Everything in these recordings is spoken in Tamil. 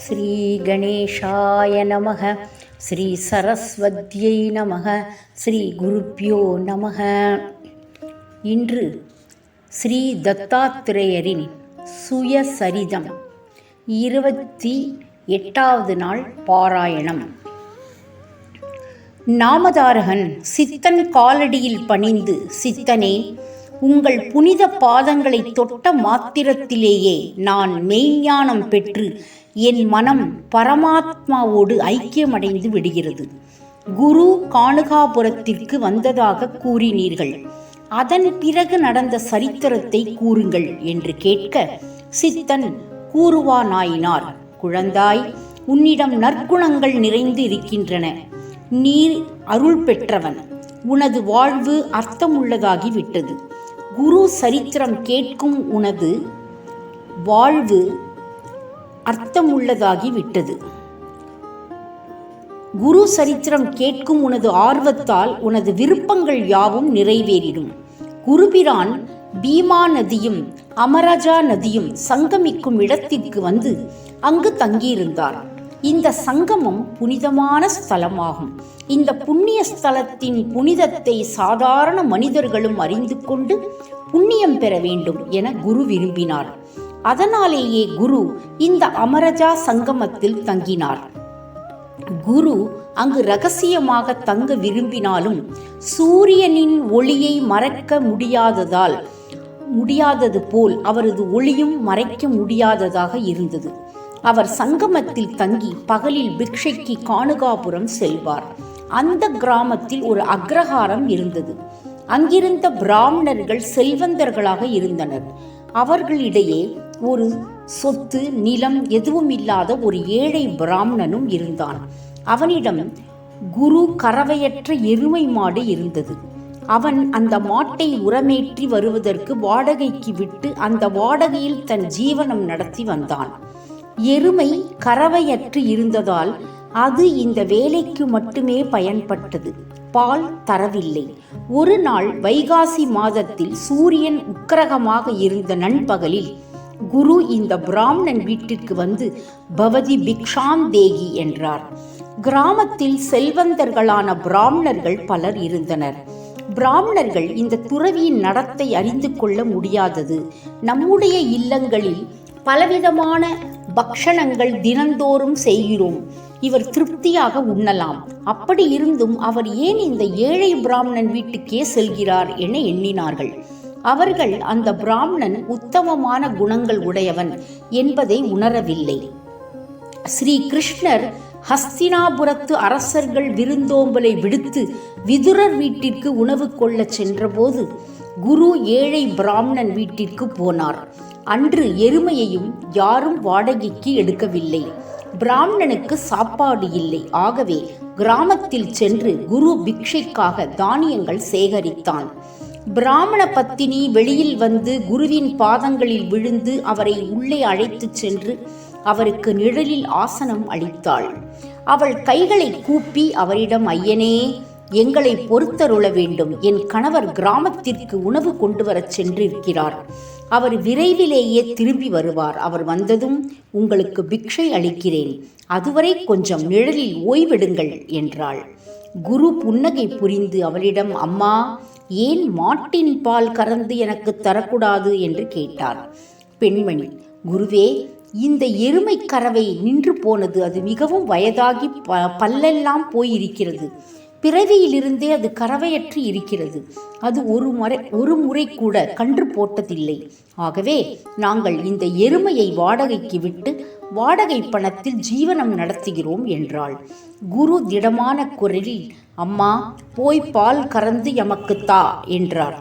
ஸ்ரீ கணேஷாய நமக. ஸ்ரீ சரஸ்வத்யை நமக. ஸ்ரீ குருப்யோ நமக. இன்று ஸ்ரீ தத்தாத்திரேயரின் சுயசரிதம் 28வது நாள் பாராயணம். நாமதாரகன் சித்தன் காலடியில் பணிந்து, சித்தனே, உங்கள் புனித பாதங்களை தொட்ட மாத்திரத்திலேயே நான் மெய்ஞானம் பெற்று என் மனம் பரமாத்மாவோடு ஐக்கியமடைந்து விடுகிறது. குரு காணுகாபுரத்திற்கு வந்ததாக கூறினீர்கள். அதன் பிறகு நடந்த சரித்திரத்தை கூறுங்கள் என்று கேட்க, சித்தன் கூறுவானாயினார். குழந்தாய், உன்னிடம் நற்குணங்கள் நிறைந்து இருக்கின்றன. நீர் அருள் பெற்றவன். உனது வாழ்வு அர்த்தமுள்ளதாகிவிட்டது. குரு சரித்திரம் கேட்கும் உனது வாழ்வு அர்த்தமுள்ளதாகிவிட்டது. குரு சரித்திரம் கேட்கும் உனது ஆர்வத்தால் உனது விருப்பங்கள் யாவும் நிறைவேறிடும். குருபிரான் பீமா நதியும் அமரஜா நதியும் சங்கமிக்கும் இடத்திற்கு வந்து அங்கு தங்கியிருந்தார். இந்த சங்கமம் புனிதமான ஸ்தலமாகும். இந்த புண்ணிய ஸ்தலத்தின் புனிதத்தை சாதாரண மனிதர்களும் அறிந்து கொண்டு புண்ணியம் பெற வேண்டும் என குரு விரும்பினார். அதனாலேயே குரு இந்த அமரஜா சங்கமத்தில் தங்கினார். குரு அங்கு இரகசியமாக தங்க விரும்பினாலும் சூரியனின் ஒளியை மறைக்க முடியாதது போல் அவரது ஒளியும் மறைக்க முடியாததாக இருந்தது. அவர் சங்கமத்தில் தங்கி பகலில் பிக்ஷைக்கு காணுகாபுரம் செல்வார். அந்த கிராமத்தில் ஒரு அக்ரஹாரம் இருந்தது. அங்கிருந்த பிராமணர்கள் செல்வந்தர்களாக இருந்தனர். அவர்களிடையே ஒரு சொத்து நிலம் எதுவும் இல்லாத ஒரு ஏழை பிராமணனும் இருந்தான். அவனிடம் குரு கறவையற்ற எருமை மாடு இருந்தது. அவன் அந்த மாட்டை உரமேற்றி வருவதற்கு வாடகைக்கு விட்டு அந்த வாடகையில் தன் ஜீவனம் நடத்தி வந்தான். எருமை கறவையற்று இருந்ததால் அது இந்த வேலைக்கு மட்டுமே பயன்பட்டது. பால் தரவில்லை. ஒரு நாள் வைகாசி மாதத்தில் சூரியன் உக்கிரகமாக இருந்த நண்பகலில் குரு இந்த பிராமணன் வீட்டிற்கு வந்து பவதி பிக்ஷாந்தேகி என்றார். கிராமத்தில் செல்வந்தர்களான பிராமணர்கள் பலர் இருந்தனர். பிராமணர்கள் இந்த துறவியின் நடத்தை அறிந்து கொள்ள முடியாதது. நம்முடைய இல்லங்களில் பலவிதமான பக்ஷணங்கள் தினந்தோறும் செய்கிறோம். இவர் திருப்தியாக உண்ணலாம். அப்படி இருந்தும் அவர் ஏன் இந்த ஏழை பிராமணன் வீட்டுக்கே செல்கிறார் என எண்ணினார்கள். அவர்கள் அந்த பிராமணன் உத்தமமான குணங்கள் உடையவன் என்பதை உணரவில்லை. ஸ்ரீ கிருஷ்ணர் ஹஸ்தினாபுரத்து அரசர்கள் விருந்தோம்பலை விடுத்து விதுரர் வீட்டிற்கு உணவு கொள்ள சென்றபோது குரு ஏழை பிராமணன் வீட்டிற்கு போனார். அன்று எருமையையும் யாரும் வாடகைக்கு எடுக்கவில்லை. பிராமணனுக்கு சாப்பாடு இல்லை. ஆகவே கிராமத்தில் சென்று குரு பிக்ஷைக்காக தானியங்கள் சேகரித்தான். பிராமண பத்தினி வெளியில் வந்து குருவின் பாதங்களில் விழுந்து அவரை உள்ளே அழைத்து சென்று அவருக்கு நிழலில் ஆசனம் அளித்தாள். அவள் கைகளை கூப்பி அவரிடம், ஐயனே, எங்களை பொறுத்தருள வேண்டும். என் கணவர் கிராமத்திற்கு உணவு கொண்டு வரச் சென்றிருக்கிறார். அவர் விரைவிலேயே திரும்பி வருவார். அவர் வந்ததும் உங்களுக்கு பிக்ஷை அளிக்கிறேன். அதுவரை கொஞ்சம் நிழலில் ஓய்வெடுங்கள் என்றாள். குரு புன்னகை புரிந்து அவளிடம், அம்மா, ஏன் மாட்டின் பால் கறந்து எனக்கு தரக்கூடாது என்று கேட்டார். பெண்மணி, குருவே, இந்த எருமை கறவை நின்று போனது. அது மிகவும் வயதாகி பல்லெல்லாம் போயிருக்கிறது. பிறவியிலிருந்தே அது கறவையற்று இருக்கிறது. அது ஒரு முறை கூட கன்று போட்டதில்லை. ஆகவே நாங்கள் இந்த எருமையை வாடகைக்கு விட்டு வாடகை பணத்தில் ஜீவனம் நடத்துகிறோம் என்றாள். குரு திடமான குரலில், அம்மா, போய் பால் கறந்து எமக்குத்தா என்றார்.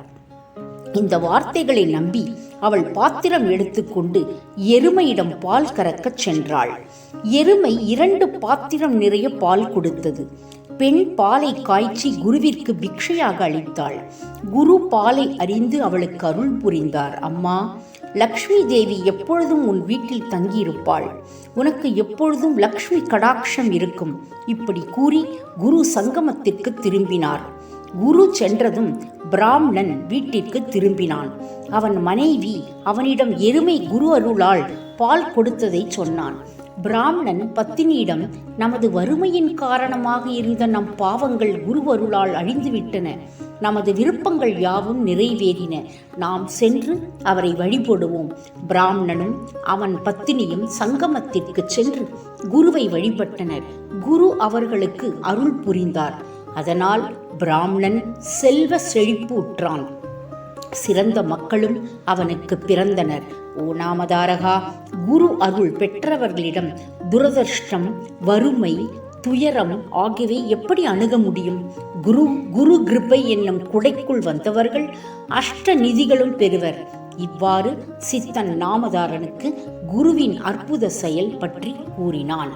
இந்த வார்த்தைகளை நம்பி அவள் பாத்திரம் எடுத்துக்கொண்டு எருமையிடம் பால் கறக்கச் சென்றாள். எருமை 2 பாத்திரம் நிறைய பால் கொடுத்தது. பெண் பாலை காய்ச்சி குருவிற்கு பிக்ஷையாக அளித்தாள். குரு பாலை அறிந்து அவளுக்கு அருள் புரிந்தார். அம்மா, லக்ஷ்மி தேவி எப்பொழுதும் உன் வீட்டில் தங்கியிருப்பாள். உனக்கு எப்பொழுதும் லக்ஷ்மி கடாட்சம் இருக்கும். இப்படி கூறி குரு சங்கமத்திற்கு திரும்பினார். குரு சென்றதும் பிராமணன் வீட்டிற்கு திரும்பினான். அவன் மனைவி அவனிடம் எருமை குரு அருளால் பால் கொடுத்ததை சொன்னான். பிராமணன் பத்தினியிடம், நமது வறுமையின் காரணமாக இருந்த நம் பாவங்கள் குருவருளால் அழிந்துவிட்டன, நமது விருப்பங்கள் யாவும் நிறைவேறின, நாம் சென்று அவரை வழிபடுவோம். பிராமணனும் அவன் பத்தினியும் சங்கமத்திற்கு சென்று குருவை வழிபட்டனர். குரு அவர்களுக்கு அருள் புரிந்தார். அதனால் பிராமணன் செல்வ செழிப்புற்றான். சிறந்த மக்களும் அவனுக்கு பிறந்தனர். ஓ நாமதாரகா, குரு அருள் பெற்றவர்களிடம் துரதிர்ஷ்டம், வறுமை, துயரம் ஆகியவை எப்படி அணுக முடியும்? குரு கிருபை என்னும் குடைக்குள் வந்தவர்கள் அஷ்ட நிதிகளும் பெறுவர். இவ்வாறு சித்தன் நாமதாரனுக்கு குருவின் அற்புத செயல் பற்றி கூறினான்.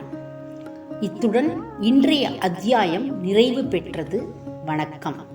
இத்துடன் இன்றைய அத்தியாயம் நிறைவு பெற்றது. வணக்கம்.